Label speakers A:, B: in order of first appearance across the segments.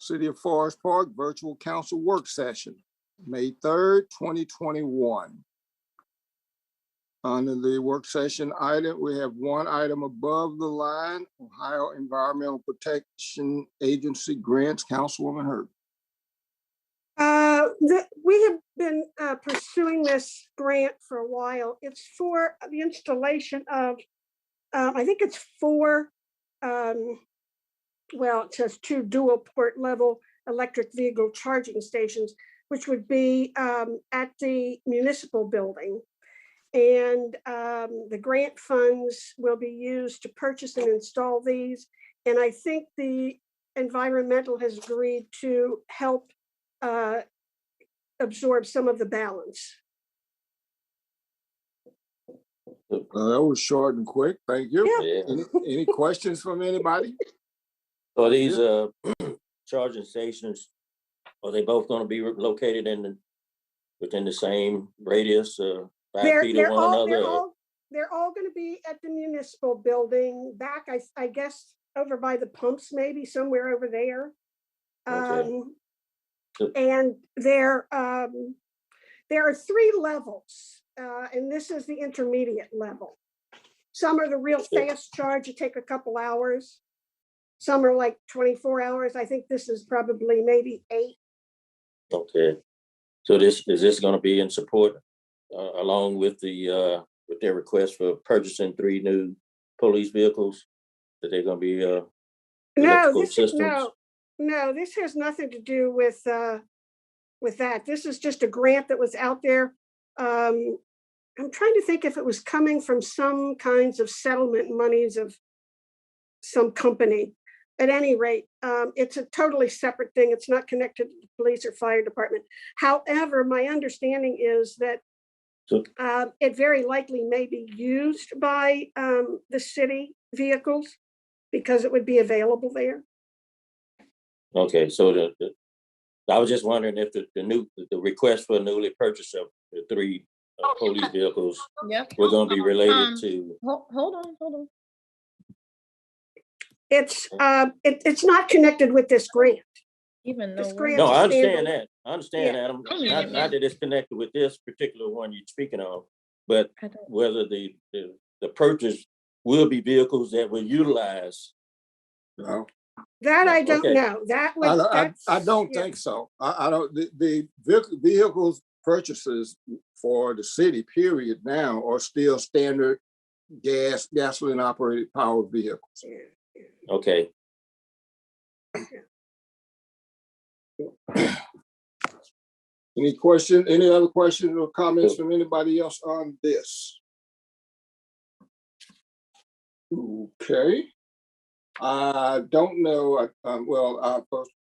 A: City of Forest Park Virtual Council Work Session, May 3rd, 2021. Under the work session item, we have one item above the line, Ohio Environmental Protection Agency grants, Councilwoman Hurd.
B: We have been pursuing this grant for a while. It's for the installation of, I think it's four, well, it says 2 dual port level electric vehicle charging stations, which would be at the municipal building. And the grant funds will be used to purchase and install these. And I think the environmental has agreed to help absorb some of the balance.
A: That was short and quick. Thank you.
C: Yeah.
A: Any questions from anybody?
C: So these charging stations, are they both going to be located within the same radius, 5 feet of one another?
B: They're all going to be at the municipal building back, I guess, over by the pumps, maybe somewhere over there.
C: Okay.
B: And there are 3 levels, and this is the intermediate level. Some are the real fast charge, it take a couple hours. Some are like 24 hours. I think this is probably maybe 8.
C: Okay. So is this going to be in support along with with their request for purchasing 3 new police vehicles? That they're going to be
B: No, this has nothing to do with that. This is just a grant that was out there. I'm trying to think if it was coming from some kinds of settlement monies of some company. At any rate, it's a totally separate thing. It's not connected to the police or fire department. However, my understanding is that it very likely may be used by the city vehicles because it would be available there.
C: Okay, so I was just wondering if the request for newly purchased of the 3 police vehicles were going to be related to.
D: Hold on.
B: It's not connected with this grant.
D: Even though
C: no, I understand that. Not that it's connected with this particular one you're speaking of, but whether the purchase will be vehicles that will utilize.
A: No.
B: That I don't know.
A: I don't think so. I don't. The vehicles purchases for the city period now are still standard gasoline operated powered vehicles.
C: Okay.
A: Any other questions or comments from anybody else on this? Okay. I don't know. First,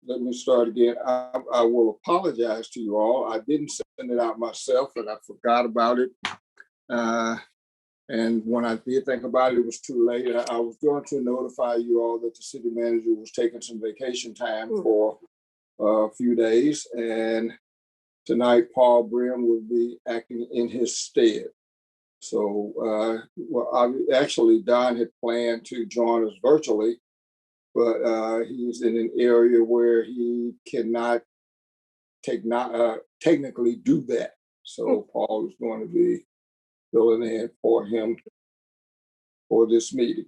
A: let me start again. I will apologize to you all. I didn't send it out myself and I forgot about it. And when I did think about it, it was too late. I was going to notify you all that the city manager was taking some vacation time for a few days. And tonight, Paul Brim will be acting in his stead. So, Don had planned to join us virtually, but he's in an area where he cannot technically do that. So Paul is going to be filling in for him for this meeting.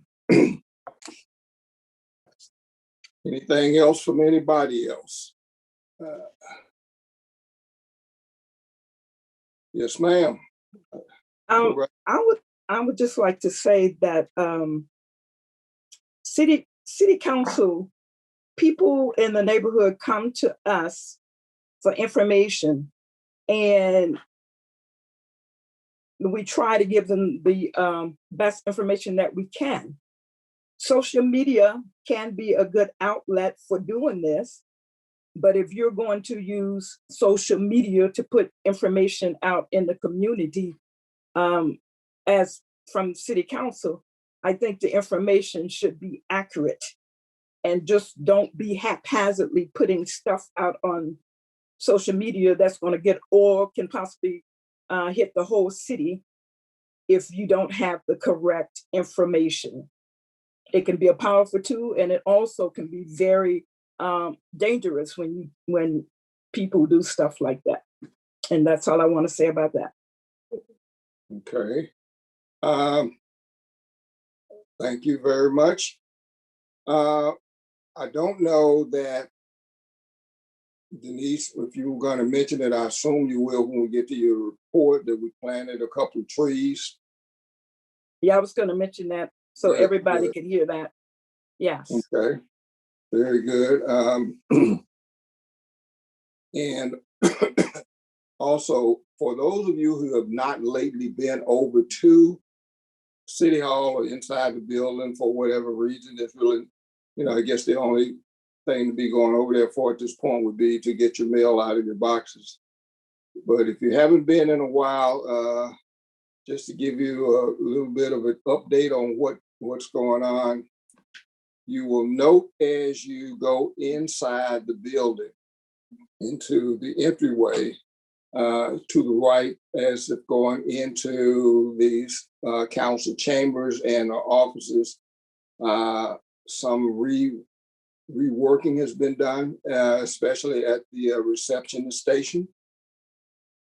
A: Anything else from anybody else? Yes, ma'am.
E: I would just like to say that city council people in the neighborhood come to us for information, and we try to give them the best information that we can. Social media can be a good outlet for doing this, but if you're going to use social media to put information out in the community, as from city council, I think the information should be accurate and just don't be haphazardly putting stuff out on social media that's going to get or can possibly hit the whole city if you don't have the correct information. It can be a powerful tool, and it also can be very dangerous when people do stuff like that. And that's all I want to say about that.
A: Okay. Thank you very much. I don't know that, Denise, if you were going to mention it, I assume you will when we get to your report, that we planted a couple of trees.
E: Yeah, I was going to mention that so
A: Yeah,
E: everybody
A: good.
E: could hear that. Yes.
A: Okay, very good. And also, for those of you who have not lately been over to City Hall or inside the building for whatever reason, it's really, I guess the only thing to be going over there for at this point would be to get your mail out of your boxes. But if you haven't been in a while, just to give you a little bit of an update on what's going on, you will note as you go inside the building into the entryway to the right, as if going into these council chambers and offices, some reworking has been done, especially at the receptionist station.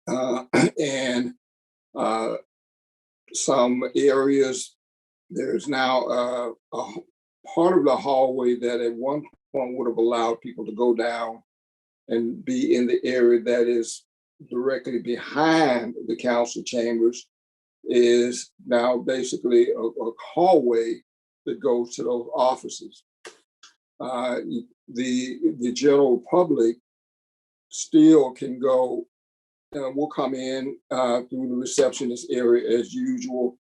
A: And some areas, there's now a part of the hallway that at one point would have allowed people to go down and be in the area that is directly behind the council chambers, is now basically a hallway that goes to those offices. The general public still can go, will come in through the receptionist area as usual,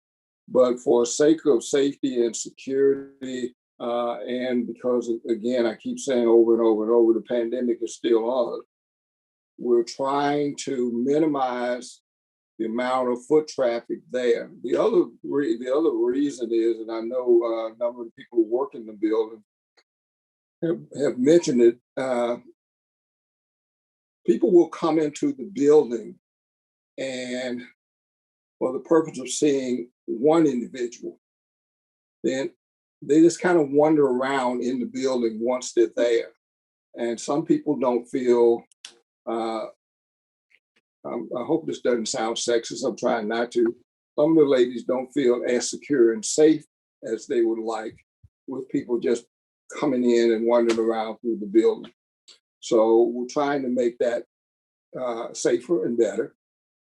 A: but for sake of safety and security, and because, again, I keep saying over and over and over, the pandemic is still on, we're trying to minimize the amount of foot traffic there. The other reason is, and I know a number of people who work in the building have mentioned it, people will come into the building and for the purpose of seeing one individual, then they just kind of wander around in the building once they're there. And some people don't feel, I hope this doesn't sound sexist, I'm trying not to. Some of the ladies don't feel as secure and safe as they would like with people just coming in and wandering around through the building. So we're trying to make that safer and better.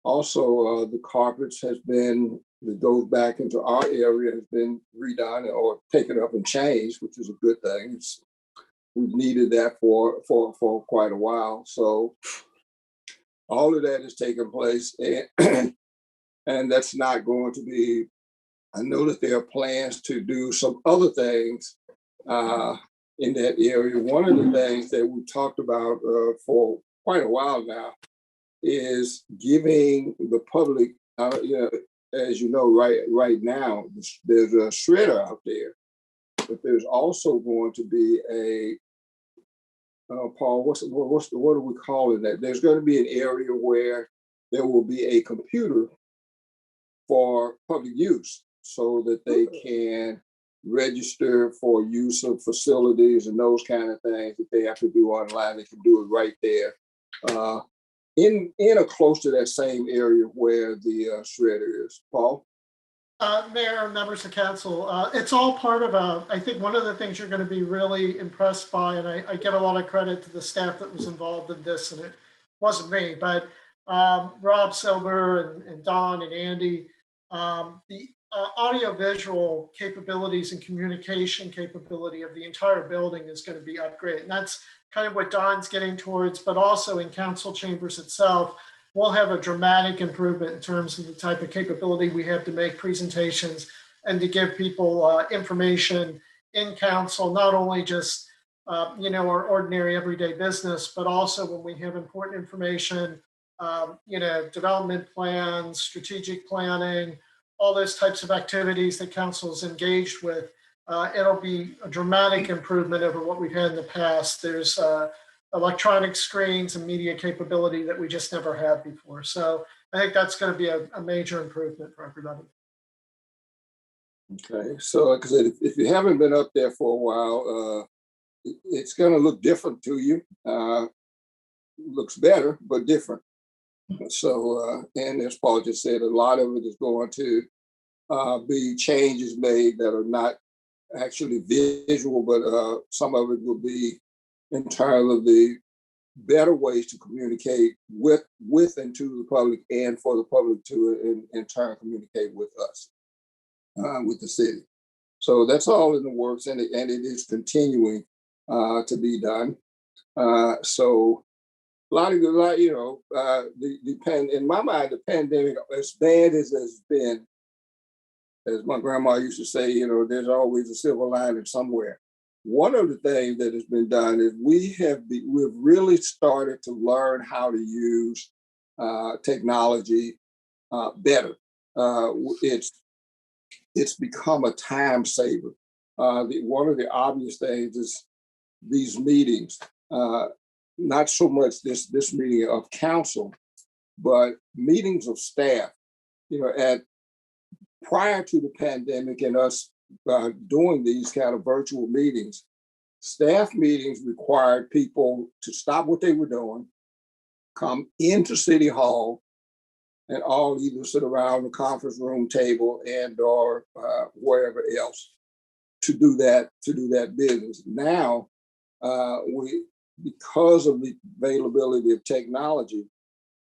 A: Also, the carpets that goes back into our area has been redone or taken up and changed, which is a good thing. We've needed that for quite a while. So all of that is taking place, and that's not going to be. I know that there are plans to do some other things in that area. One of the things that we talked about for quite a while now is giving the public, as you know, right now, there's a shredder out there, but there's also going to be a, Paul, what are we calling that? There's going to be an area where there will be a computer for public use so that they can register for use of facilities and those kind of things that they have to do online. They can do it right there. In or close to that same area where the shredder is. Paul?
F: Mayor, members of council, it's all part of I think one of the things you're going to be really impressed by, and I give a lot of credit to the staff that was involved in this, and it wasn't me, but Rob Silver and Don and Andy, the audio-visual capabilities and communication capability of the entire building is going to be upgraded. And that's kind of what Don's getting towards, but also in council chambers itself, we'll have a dramatic improvement in terms of the type of capability we have to make presentations and to give people information in council, not only just our ordinary everyday business, but also when we have important information, development plans, strategic planning, all those types of activities that council is engaged with. It'll be a dramatic improvement over what we've had in the past. There's electronic screens and media capability that we just never had before. So I think that's going to be a major improvement for everybody.
A: Okay, so like I said, if you haven't been up there for a while, it's going to look different to you. Looks better, but different. So, and as Paul just said, a lot of it is going to be changes made that are not actually visual, but some of it will be in terms of the better ways to communicate with and to the public, and for the public to in turn communicate with us, with the city. So that's all in the works, and it is continuing to be done. So a lot, you know, in my mind, the pandemic, as bad as it's been, as my grandma used to say, you know, there's always a silver lining somewhere. One of the things that has been done is we've really started to learn how to use technology better. It's become a time saver. One of the obvious things is these meetings, not so much this meeting of council, but meetings of staff. You know, prior to the pandemic and us doing these kind of virtual meetings, staff meetings required people to stop what they were doing, come into City Hall, and all either sit around the conference room table and or wherever else to do that business. Now, because of the availability of technology,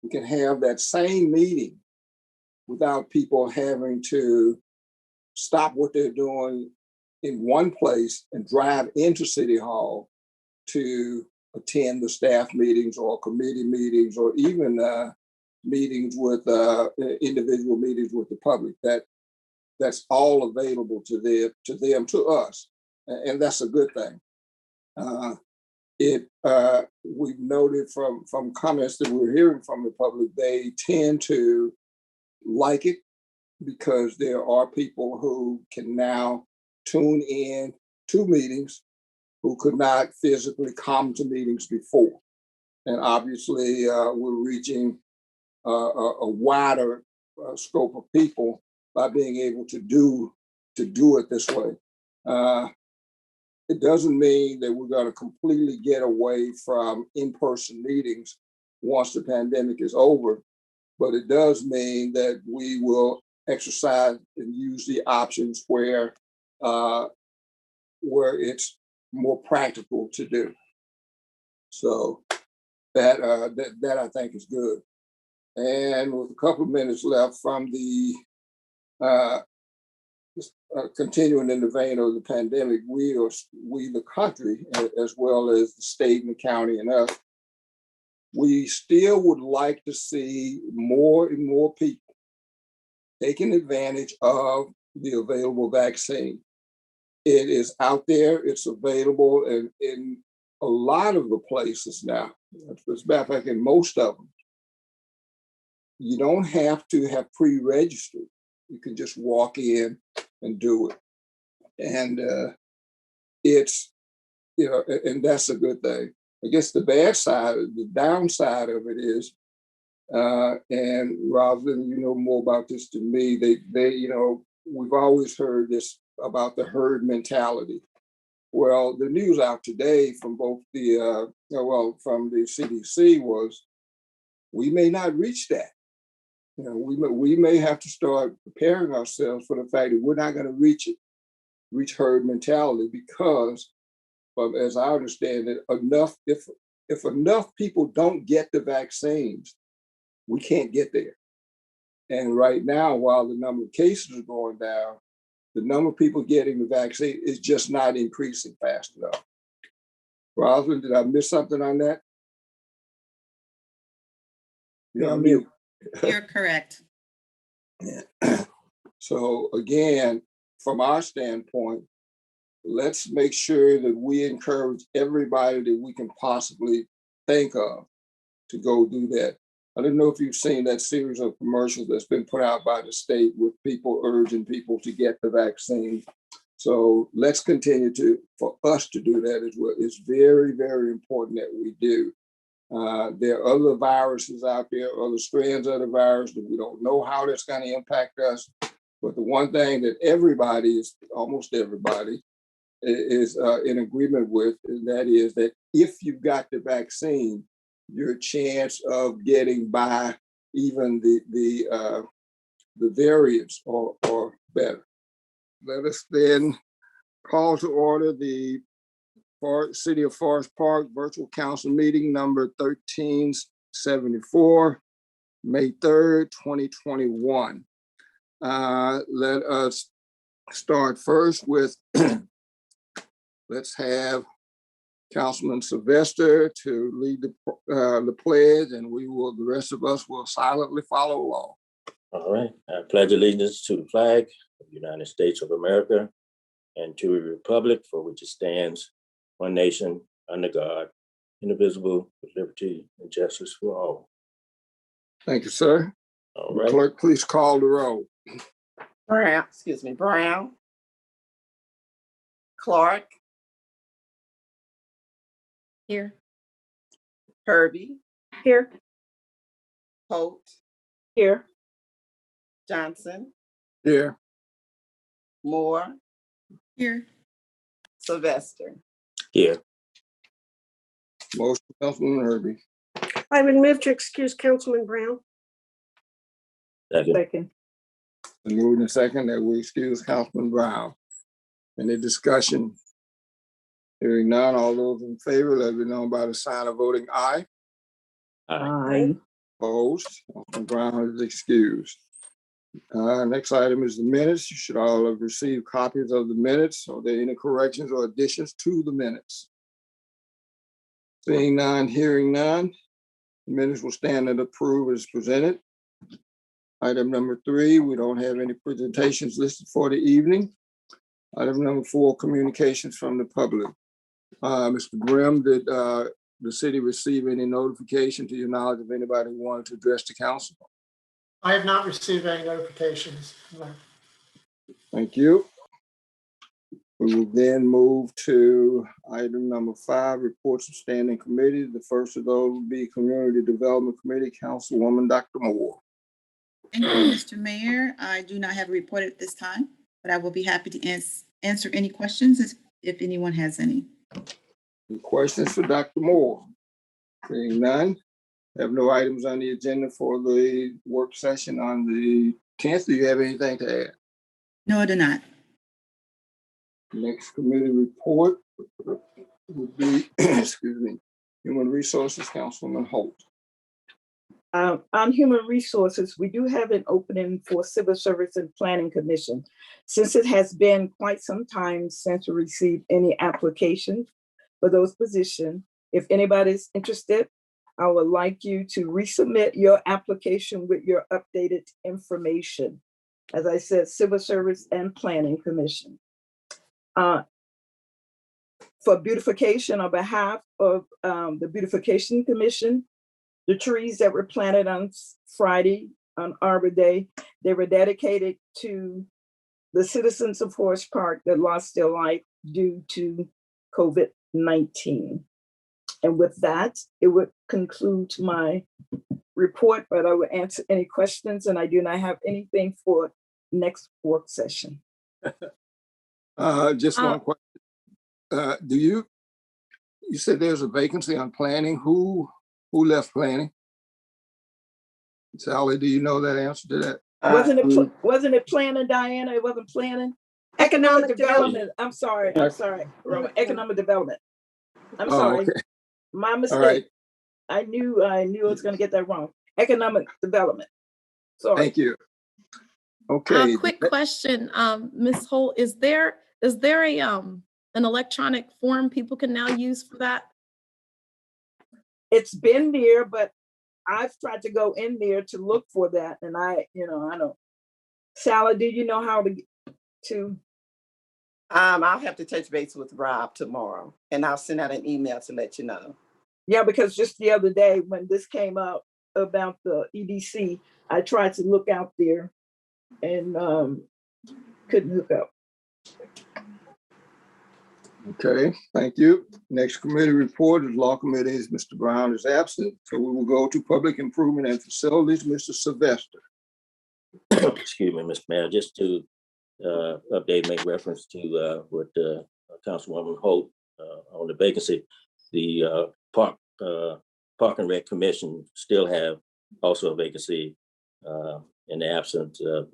A: we can have that same meeting without people having to stop what they're doing in one place and drive into City Hall to attend the staff meetings or committee meetings or even meetings with individual meetings with the public. That's all available to them, to us, and that's a good thing. We've noted from comments that we're hearing from the public, they tend to like it because there are people who can now tune in to meetings who could not physically come to meetings before. And obviously, we're reaching a wider scope of people by being able to do it this way. It doesn't mean that we're going to completely get away from in-person meetings once the pandemic is over, but it does mean that we will exercise and use the options where it's more practical to do. So that I think is good. And with a couple of minutes left from the continuing in the vein of the pandemic, we the country, as well as the state and the county and us, we still would like to see more and more people taking advantage of the available vaccine. It is out there, it's available in a lot of the places now. As a matter of fact, in most of them, you don't have to have pre-registered. You can just walk in and do it. And it's, you know, and that's a good thing. I guess the downside of it is, and Rosalind, you know more about this than me, they, you know, we've always heard this about the herd mentality. Well, the news out today from both from the CDC was, we may not reach that. You know, we may have to start preparing ourselves for the fact that we're not going to reach herd mentality because, as I understand it, if enough people don't get the vaccines, we can't get there. And right now, while the number of cases are going down, the number of people getting the vaccine is just not increasing fast enough. Rosalind, did I miss something on that?
E: You're on mute.
G: You're correct.
A: Yeah. So again, from our standpoint, let's make sure that we encourage everybody that we can possibly think of to go do that. I don't know if you've seen that series of commercials that's been put out by the state with people urging people to get the vaccine. So let's continue for us to do that as well. It's very, very important that we do. There are other viruses out there, other strands of the virus that we don't know how that's going to impact us. But the one thing that almost everybody, is in agreement with, and that is that if you've got the vaccine, your chance of getting by even the variants are better. Let us then call to order the City of Forest Park Virtual Council meeting number 1374, May 3rd, 2021. Let us start first with, let's have Councilman Sylvester to lead the pledge, and the rest of us will silently follow along.
C: All right, I pledge allegiance to the flag of the United States of America and to the republic for which it stands, one nation, under God, indivisible, with liberty and justice for all.
A: Thank you, sir.
C: All right.
A: Clerk, please call the roll.
G: Brown, Clark,
D: Here.
G: Herbie,
B: Here.
G: Holt,
E: Here.
G: Johnson,
A: Here.
G: Moore,
D: Here.
G: Sylvester.
C: Here.
A: Motion, Councilman Herbie.
B: I would move to excuse Councilman Brown.
C: Second.
E: Second.
A: And moved in second that we excuse Councilman Brown. Any discussion? Hearing none, all those in favor, let it be known by the sign of voting aye.
E: Aye.
A: Opposed, Councilman Brown is excused. Next item is the minutes. You should all have received copies of the minutes. Are there any corrections or additions to the minutes? Seeing none, hearing none, the minutes will stand and approve as presented. Item number 3, we don't have any presentations listed for the evening. Item number 4, communications from the public. Mr. Grimm, did the city receive any notification to your knowledge of anybody who wanted to address the council?
F: I have not received any notifications. No.
A: Thank you. We will then move to item number 5, reports of standing committees. The first of those will be Community Development Committee, Councilwoman Dr. Moore.
H: Thank you, Mr. Mayor. I do not have a report at this time, but I will be happy to answer any questions if anyone has any.
A: Any questions for Dr. Moore? Seeing none, have no items on the agenda for the work session on the 10th. Do you have anything to add?
H: No, I do not.
A: Next committee report would be, excuse me, Human Resources, Councilman Holt.
E: On Human Resources, we do have an opening for Civil Service and Planning Commission. Since it has been quite some time since we received any applications for those positions, if anybody's interested, I would like you to resubmit your application with your updated information. As I said, Civil Service and Planning Commission. For beautification, on behalf of the Beautification Commission, the trees that were planted on Friday, on Arbor Day, they were dedicated to the citizens of Forest Park that lost their life due to COVID-19. And with that, it would conclude my report, but I will answer any questions, and I do not have anything for next work session.
A: Just one question. You said there's a vacancy on planning. Who left planning? Sally, do you know that answer to that?
E: Wasn't it planning, Diana? It wasn't planning?
B: Economic development.
E: I'm sorry. Economic development. I'm sorry.
A: Okay.
E: My mistake.
A: All right.
E: I knew I was going to get that wrong. Economic development. Sorry.
A: Thank you. Okay.
D: Quick question, Ms. Holt, is there a an electronic form people can now use for that?
E: It's been there, but I've tried to go in there to look for that, and I don't. Sally, do you know how to?
G: I'll have to touch base with Rob tomorrow, and I'll send out an email to let you know.
E: Yeah, because just the other day when this came up about the EDC, I tried to look out there and couldn't look up.
A: Okay, thank you. Next committee report is Law Committee. Mr. Brown is absent, so we will go to Public Improvement and Facilities, Mr. Sylvester.
C: Excuse me, Mr. Mayor, just to update, make reference to what Councilwoman Holt on the vacancy. The Park and Rec Commission still have also a vacancy in the absence of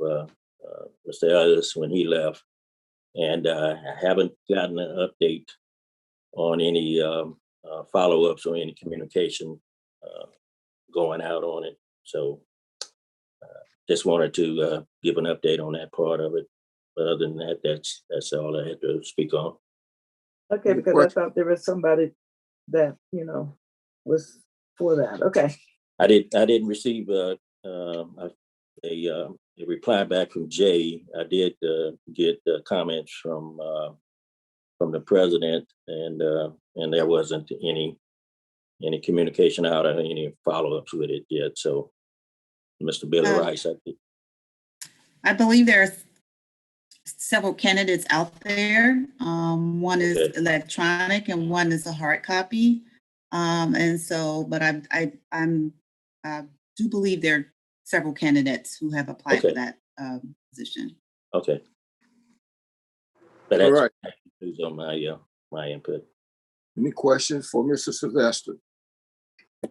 C: Mr. Ellis when he left. And I haven't gotten an update on any follow-ups or any communication going out on it. So just wanted to give an update on that part of it. But other than that, that's all I had to speak on.
E: Okay, because I thought there was somebody that, you know, was for that. Okay.
C: I didn't receive a reply back from Jay. I did get comments from the president, and there wasn't any communication out or any follow-ups with it yet. So, Mr. Billy Rice,
H: I believe there are several candidates out there. One is electronic and one is a hard copy. And so, but I do believe there are several candidates who have applied for that position.
C: Okay. But
A: All right.
C: That's on my input.
A: Any questions for Mr. Sylvester?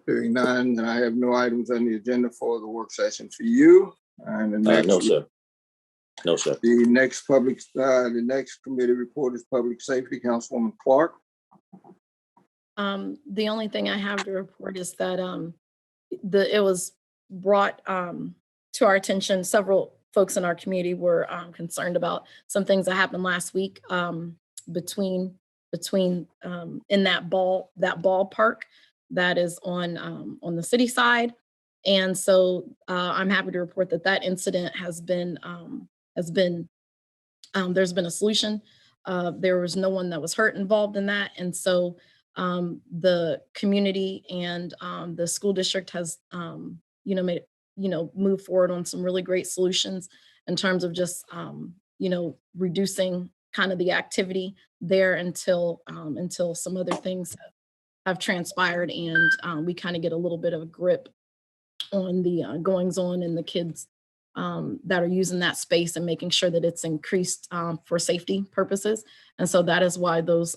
A: Hearing none, I have no items on the agenda for the work session for you. And the next,
C: no, sir. No, sir.
A: The next committee report is Public Safety, Councilwoman Clark.
D: The only thing I have to report is that it was brought to our attention. Several folks in our community were concerned about some things that happened last week between in that ballpark that is on the city side. And so I'm happy to report that incident has been there's been a solution. There was no one that was hurt involved in that. And so the community and the school district has moved forward on some really great solutions in terms of just reducing kind of the activity there until some other things have transpired, and we kind of get a little bit of a grip on the goings on and the kids that are using that space and making sure that it's increased for safety purposes. And so that is why those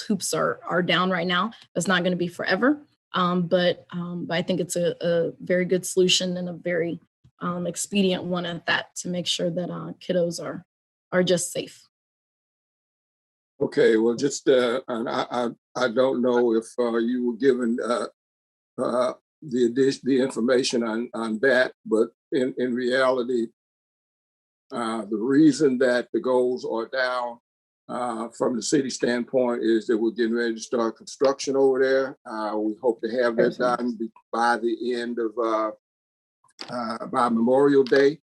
D: hoops are down right now. It's not going to be forever, but I think it's a very good solution and a very expedient one at that, to make sure that kiddos are just safe.
A: Okay, well, just and I don't know if you were given the information on that, but in reality, the reason that the goals are down from the city standpoint is that we're getting ready to start construction over there. We hope to have that done by the end of by Memorial Day.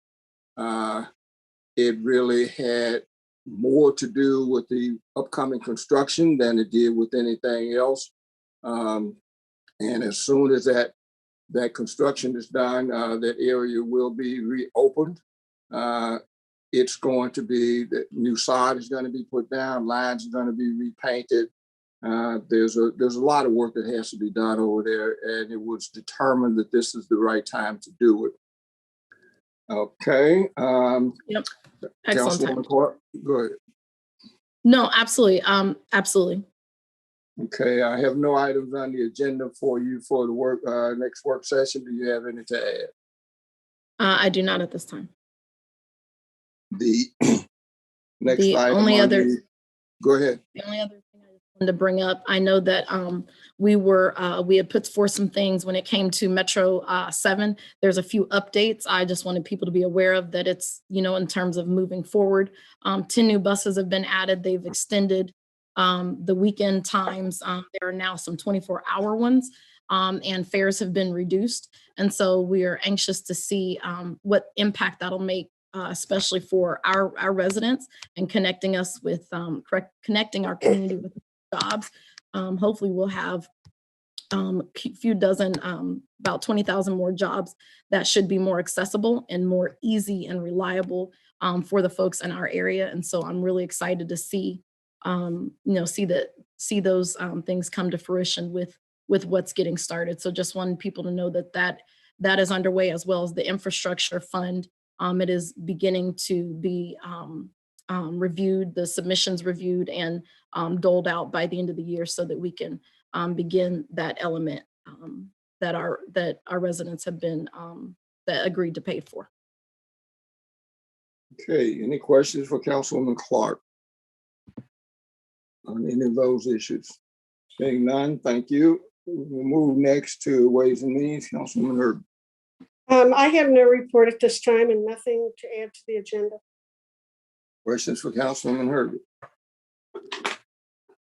A: It really had more to do with the upcoming construction than it did with anything else. And as soon as that construction is done, that area will be reopened. It's going to be, the new sod is going to be put down, lines are going to be repainted. There's a lot of work that has to be done over there, and it was determined that this is the right time to do it. Okay.
D: Yep.
A: Councilwoman Clark, go ahead.
D: No, absolutely. Absolutely.
A: Okay, I have no items on the agenda for you for the next work session. Do you have any to add?
D: I do not at this time.
A: The next
D: The
A: item
D: only other
A: go ahead.
D: The only other thing I just wanted to bring up, I know that we had put forth some things when it came to Metro 7. There's a few updates. I just wanted people to be aware of that. It's, in terms of moving forward, 10 new buses have been added. They've extended the weekend times. There are now some 24-hour ones, and fares have been reduced. And so we are anxious to see what impact that'll make, especially for our residents, and connecting us with connecting our community with jobs. Hopefully we'll have a few dozen, about 20,000 more jobs that should be more accessible and more easy and reliable for the folks in our area. And so I'm really excited to see those things come to fruition with what's getting started. So just wanted people to know that is underway, as well as the infrastructure fund. It is beginning to be reviewed, the submissions reviewed and doled out by the end of the year so that we can begin that element that our residents have been that agreed to pay for.
A: Okay, any questions for Councilwoman Clark on any of those issues? Seeing none, thank you. We'll move next to Ways and Means, Councilwoman Hurd.
B: I have no report at this time and nothing to add to the agenda.
A: Questions for Councilwoman Hurd?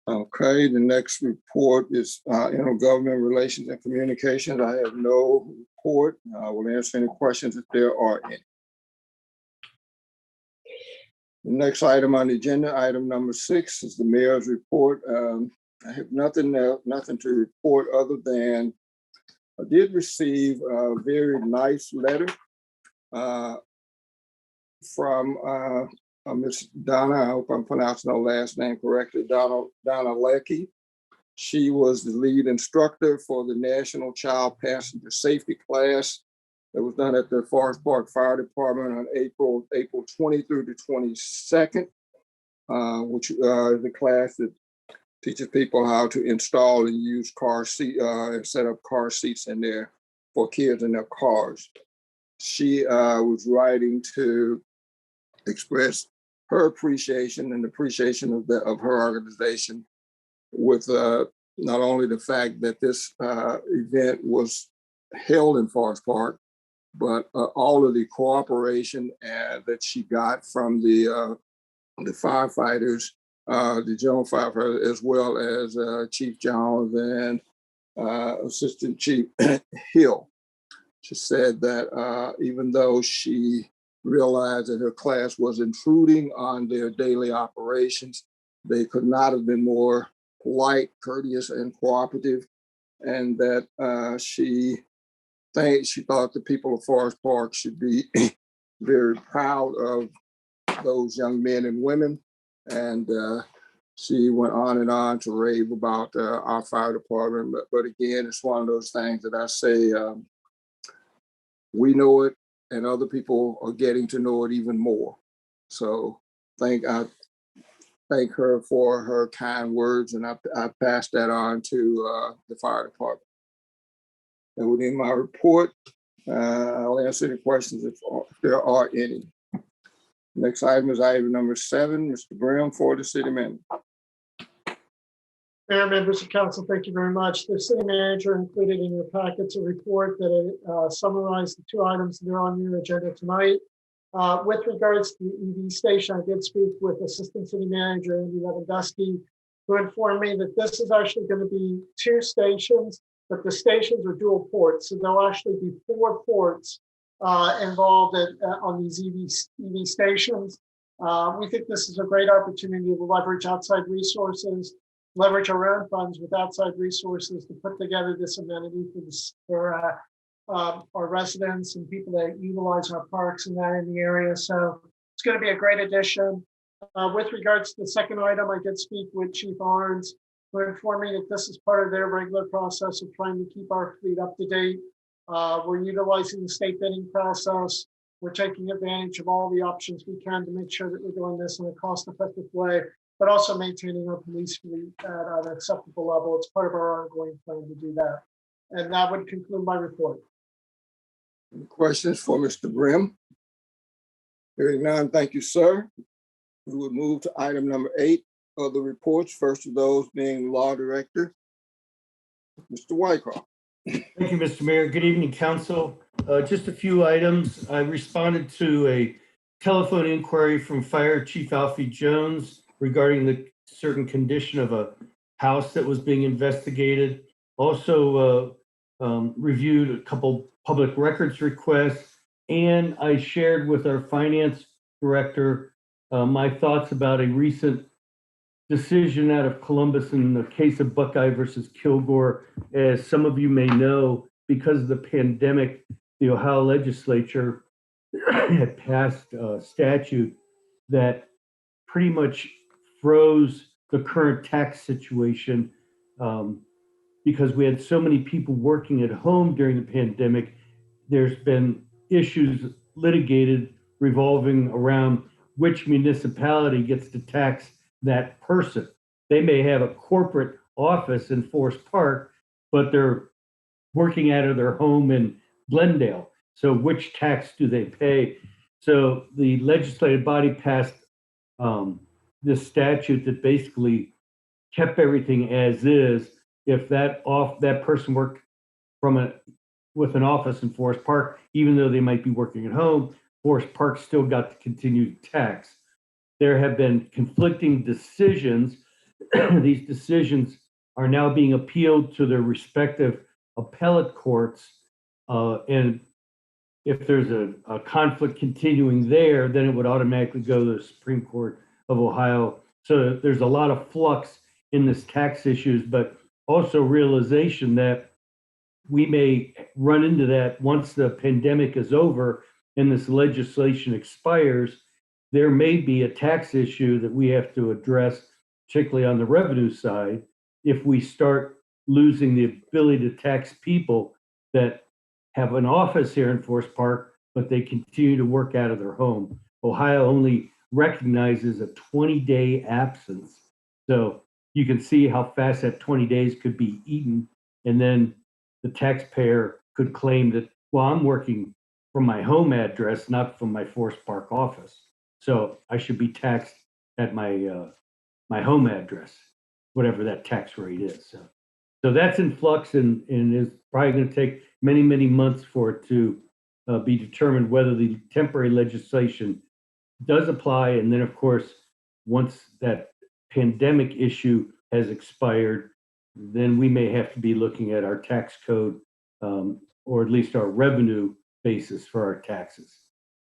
A: Okay, the next report is intergovernmental relations and communications. I have no report. I will answer any questions if there are any. The next item on the agenda, item number 6, is the mayor's report. I have nothing to report other than I did receive a very nice letter from Ms. Donna. I hope I'm pronouncing her last name correctly. Donna Leckie. She was the lead instructor for the National Child Passenger Safety class that was done at the Forest Park Fire Department on April 20 through the 22nd, which is the class that teaches people how to install and use car seat and set up car seats in there for kids in their cars. She was writing to express her appreciation and appreciation of her organization with not only the fact that this event was held in Forest Park, but all of the cooperation that she got from the firefighters, the general firefighter, as well as Chief Jones and Assistant Chief Hill. She said that even though she realized that her class was intruding on their daily operations, they could not have been more polite, courteous, and cooperative, and that she thought the people of Forest Park should be very proud of those young men and women. And she went on to rave about our fire department. But again, it's one of those things that I say, we know it and other people are getting to know it even more. So I thank her for her kind words, and I pass that on to the fire department. And within my report, I'll answer any questions if there are any. Next item is item number 7, Mr. Brim for the city manager.
F: Mayor, members of council, thank you very much. The city manager included in your packets a report that summarized the 2 items that are on your agenda tonight. With regards to the EV station, I did speak with Assistant City Manager Andy Lewandowski, who informed me that this is actually going to be 2 stations, but the stations are dual ports. So there'll actually be 4 ports involved on these EV stations. We think this is a great opportunity to leverage outside resources, leverage our own funds with outside resources to put together this amenity for our residents and people that utilize our parks and that in the area. So it's going to be a great addition. With regards to the second item, I did speak with Chief Arns, who informed me that this is part of their regular process of trying to keep our fleet up to date. We're utilizing the state bidding process. We're taking advantage of all the options we can to make sure that we're doing this in a cost-effective way, but also maintaining our police fleet at an acceptable level. It's part of our ongoing plan to do that. And that would conclude my report.
A: Any questions for Mr. Brim? Hearing none, thank you, sir. We would move to item number 8 of the reports. First of those being Law Director, Mr. Wyckoff.
I: Thank you, Mr. Mayor. Good evening, council. Just a few items. I responded to a telephone inquiry from Fire Chief Alfie Jones regarding the certain condition of a house that was being investigated. Also reviewed a couple public records requests, and I shared with our finance director my thoughts about a recent decision out of Columbus in the case of Buckeye versus Kilgore. As some of you may know, because of the pandemic, the Ohio legislature had passed a statute that pretty much froze the current tax situation because we had so many people working at home during the pandemic. There's been issues litigated revolving around which municipality gets to tax that person. They may have a corporate office in Forest Park, but they're working out of their home in Glendale. So which tax do they pay? So the legislative body passed this statute that basically kept everything as is. If that person worked with an office in Forest Park, even though they might be working at home, Forest Park still got to continue to tax. There have been conflicting decisions. These decisions are now being appealed to their respective appellate courts. And if there's a conflict continuing there, then it would automatically go to the Supreme Court of Ohio. So there's a lot of flux in this tax issues, but also realization that we may run into that once the pandemic is over and this legislation expires. There may be a tax issue that we have to address, particularly on the revenue side, if we start losing the ability to tax people that have an office here in Forest Park, but they continue to work out of their home. Ohio only recognizes a 20-day absence. So you can see how fast that 20 days could be eaten. And then the taxpayer could claim that, well, I'm working from my home address, not from my Forest Park office. So I should be taxed at my my home address, whatever that tax rate is. So that's in flux and is probably going to take many, many months for it to be determined whether the temporary legislation does apply. And then, of course, once that pandemic issue has expired, then we may have to be looking at our tax code or at least our revenue basis for our taxes.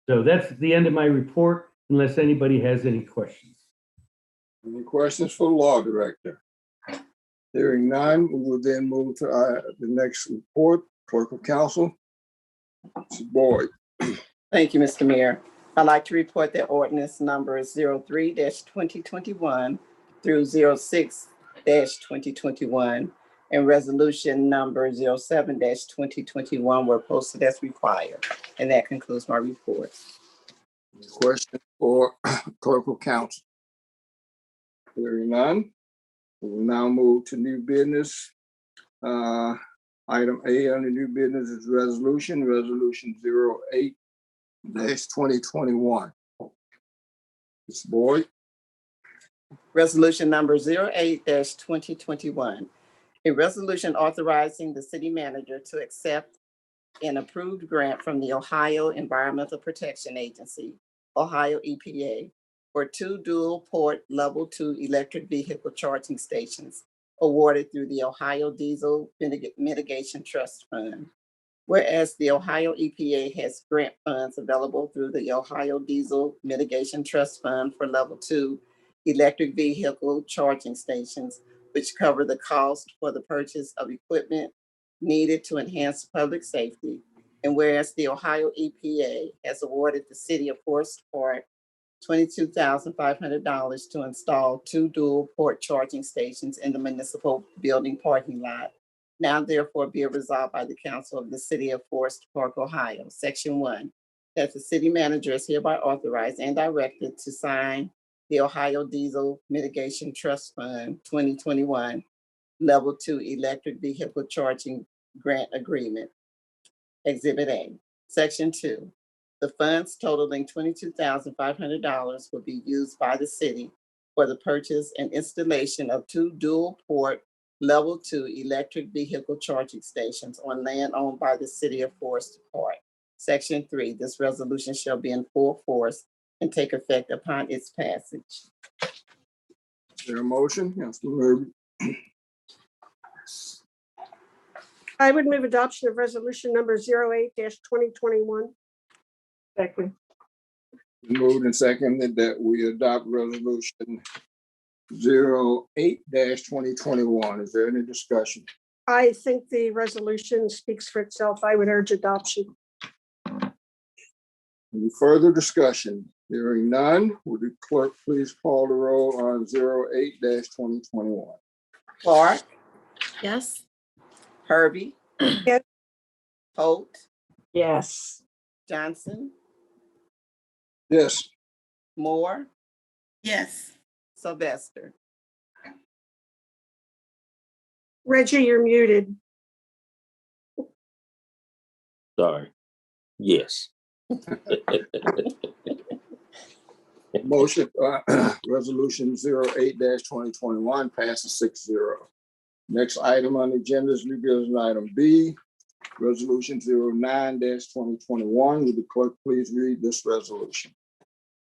I: So that's the end of my report, unless anybody has any questions.
A: Any questions for the law director? Hearing none, we will then move to the next report. Clerk of Council, Mrs. Boyd.
G: Thank you, Mr. Mayor. I'd like to report that ordinance number 03-2021 through 06-2021 and resolution number 07-2021 were posted as required. And that concludes my report.
A: Any questions for Clerk of Council? Hearing none, we will now move to new business. Item A on the new business is resolution 08-2021. Ms. Boyd.
G: Resolution number 08-2021. A resolution authorizing the city manager to accept an approved grant from the Ohio Environmental Protection Agency, Ohio EPA, for 2 dual port level 2 electric vehicle charging stations awarded through the Ohio Diesel Mitigation Trust Fund. Whereas the Ohio EPA has grant funds available through the Ohio Diesel Mitigation Trust Fund for level 2 electric vehicle charging stations, which cover the cost for the purchase of equipment needed to enhance public safety. And whereas the Ohio EPA has awarded the city of Forest Park $22,500 to install 2 dual port charging stations in the municipal building parking lot. Now therefore be it resolved by the council of the city of Forest Park, Ohio, Section 1, that the city manager is hereby authorized and directed to sign the Ohio Diesel Mitigation Trust Fund 2021 Level 2 Electric Vehicle Charging Grant Agreement. Exhibit A. Section 2. The funds totaling $22,500 will be used by the city for the purchase and installation of 2 dual port level 2 electric vehicle charging stations on land owned by the city of Forest Park. Section 3. This resolution shall be in full force and take effect upon its passage.
A: Is there a motion? Councilor Murphy.
B: I would move adoption of resolution number 08-2021.
E: Second.
A: Moved and seconded that we adopt resolution 08-2021. Is there any discussion?
B: I think the resolution speaks for itself. I would urge adoption.
A: Any further discussion? Hearing none, would the clerk please call the roll on 08-2021?
G: Clark,
D: Yes.
G: Herbie.
B: Yes.
G: Holt,
E: Yes.
G: Johnson,
A: Yes.
G: Moore,
H: Yes.
G: Sylvester.
B: Reggie, you're muted.
C: Sorry. Yes.
A: Motion, resolution 08-2021 passes 6-0. Next item on the agenda is new business item B, resolution 09-2021. Would the clerk please read this resolution?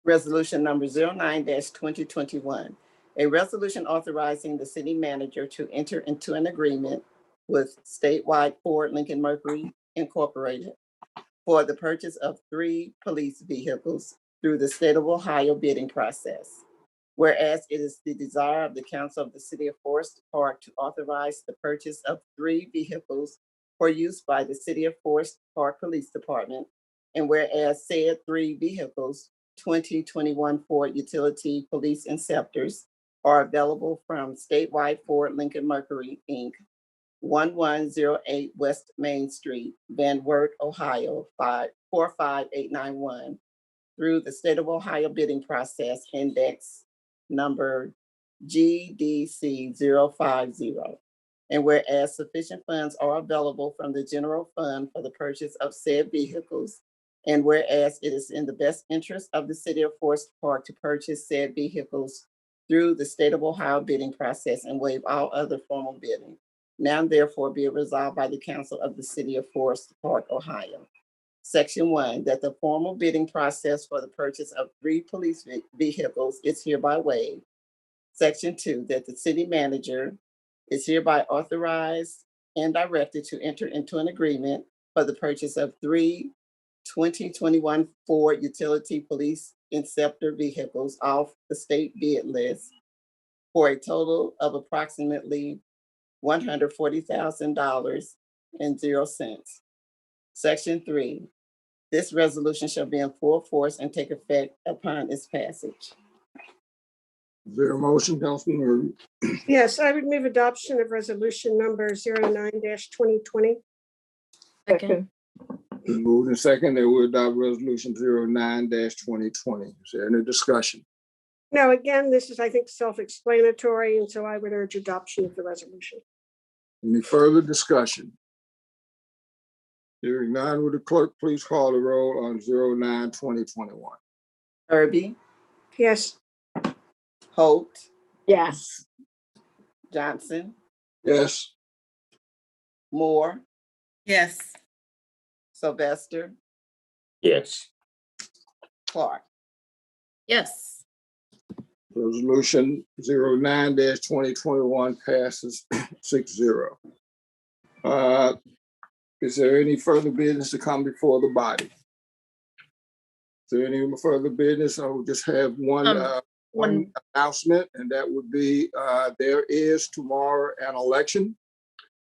G: Resolution number 09-2021. A resolution authorizing the city manager to enter into an agreement with statewide Ford Lincoln Mercury Incorporated for the purchase of 3 police vehicles through the state of Ohio bidding process. Whereas it is the desire of the council of the city of Forest Park to authorize the purchase of 3 vehicles for use by the city of Forest Park Police Department. And whereas said 3 vehicles, 2021 Ford Utility Police Inceptors, are available from statewide Ford Lincoln Mercury, Inc., 1108 West Main Street, Van Wert, Ohio, 45891, through the state of Ohio bidding process, index number GDC 050. And whereas sufficient funds are available from the general fund for the purchase of said vehicles, and whereas it is in the best interest of the city of Forest Park to purchase said vehicles through the state of Ohio bidding process and waive all other formal bidding. Now therefore be it resolved by the council of the city of Forest Park, Ohio. Section 1, that the formal bidding process for the purchase of 3 police vehicles is hereby waived. Section 2, that the city manager is hereby authorized and directed to enter into an agreement for the purchase of 3 2021 Ford Utility Police Inceptor vehicles off the state bid list for a total of approximately $140,000.00. Section 3, this resolution shall be in full force and take effect upon its passage.
A: Is there a motion, Councilman?
B: Yes, I would move adoption of resolution number 09-2020.
D: Second.
A: Been moved and second that we adopt resolution 09-2020. Is there any discussion?
B: Now, again, this is, I think, self-explanatory, and so I would urge adoption of the resolution.
A: Any further discussion? Hearing none, would the clerk please call the roll on 09-2021?
G: Herbie,
B: Yes.
G: Holt,
D: Yes.
G: Johnson,
A: Yes.
G: Moore,
H: Yes.
G: Sylvester,
C: Yes.
G: Clark.
D: Yes.
A: Resolution 09-2021 passes 6-0. Is there any further business to come before the body? Is there any further business? I will just have one announcement, and that would be there is tomorrow an election.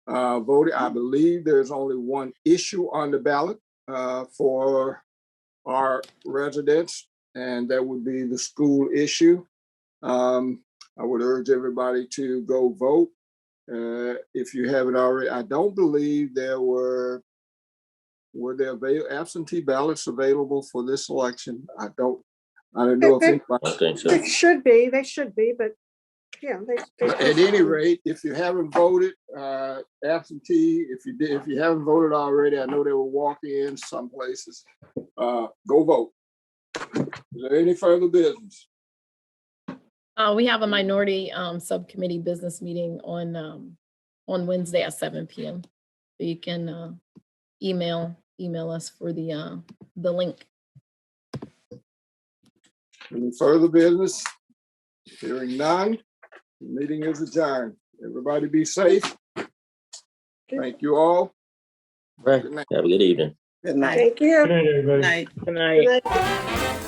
A: Voting, I believe there's only one issue on the ballot for our residents, and that would be the school issue. I would urge everybody to go vote. If you haven't already, I don't believe were there absentee ballots available for this election. I don't know if anybody.
C: I don't think so.
B: They should be, but yeah.
A: At any rate, if you haven't voted, absentee, if you haven't voted already, I know they will walk in some places. Go vote. Is there any further business?
D: We have a minority subcommittee business meeting on Wednesday at 7 p.m. So you can email us for the link.
A: Any further business? Hearing none, the meeting is adjourned. Everybody be safe. Thank you all.
C: Right.
A: Good night.
C: Have a good evening.
G: Good night.
B: Thank you.
I: Good night, everybody.
H: Night.
D: Good night.
B: Good night.